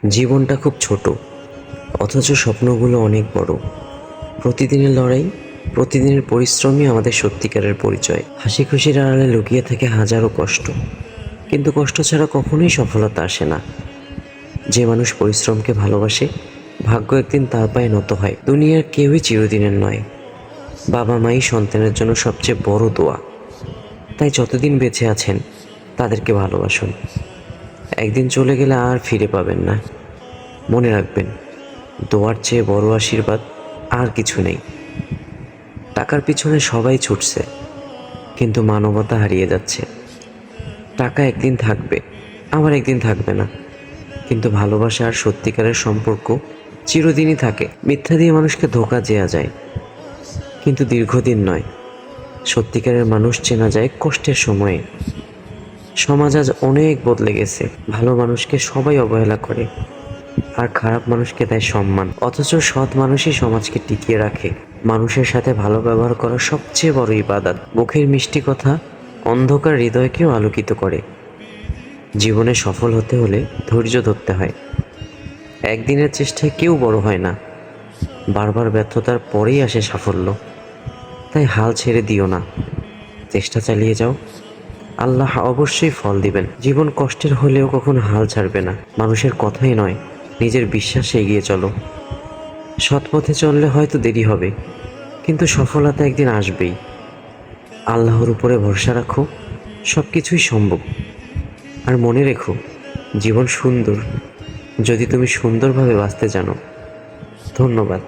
জীবনটা খুব ছোট, অথচ স্বপ্নগুলো অনেক বড়। প্রতিদিনের লড়াই, প্রতিদিনের পরিশ্রমই আমাদের সত্যিকারের পরিচয়। হাসি খুশির আড়ালে লুকিয়ে থাকে হাজারো কষ্ট, কিন্তু কষ্ট ছাড়া কখনোই সফলতা আসে না। যে মানুষ পরিশ্রমকে ভালোবাসে, ভাগ্য একদিন তার পায়ে নত হয়। দুনিয়ার কেউই চিরদিনের নয়। বাবা মাই সন্তানের জন্য সবচেয়ে বড় দোয়া। তাই যতদিন বেঁচে আছেন তাদেরকে ভালোবাসুন। একদিন চলে গেলে আর ফিরে পাবেন না। মনে রাখবেন, দোয়ার চেয়ে বড় আশীর্বাদ আর কিছু নেই। টাকার পিছনে সবাই ছুটছে, কিন্তু মানবতা হারিয়ে যাচ্ছে। টাকা একদিন থাকবে, আবার একদিন থাকবে না, কিন্তু ভালোবাসা আর সত্যিকারের সম্পর্ক চিরদিনই থাকে। মিথ্যা দিয়ে মানুষকে ধোঁকা দেওয়া যায়, কিন্তু দীর্ঘদিন নয়। সত্যিকারের মানুষ চেনা যায় কষ্টের সময়ে। সমাজ আজ অনেক বদলে গেছে। ভালো মানুষকে সবাই অবহেলা করে, আর খারাপ মানুষকে দেয় সম্মান। অথচ সৎ মানুষই সমাজকে টিকিয়ে রাখে। মানুষের সাথে ভালো ব্যবহার করা সবচেয়ে বড় ইবাদত। মুখের মিষ্টি কথা অন্ধকার হৃদয়কেও আলোকিত করে। জীবনে সফল হতে হলে ধৈর্য ধরতে হয়। একদিনের চেষ্টায় কেউ বড় হয় না, বারবার ব্যর্থতার পরেই আসে সাফল্য। তাই হাল ছেড়ে দিও না, চেষ্টা চালিয়ে যাও। আল্লাহ অবশ্যই ফল দিবেন। জীবন কষ্টের হলেও কখনো হাল ছাড়বে না। মানুষের কথাই নয়, নিজের বিশ্বাসে এগিয়ে চলো। সৎ পথে চললে হয়তো দেরি হবে, কিন্তু সফলতা একদিন আসবেই। আল্লাহর উপরে ভরসা রাখো, সব কিছুই সম্ভব। আর মনে রেখো, জীবন সুন্দর যদি তুমি সুন্দরভাবে বাঁচতে জানো। ধন্যবাদ।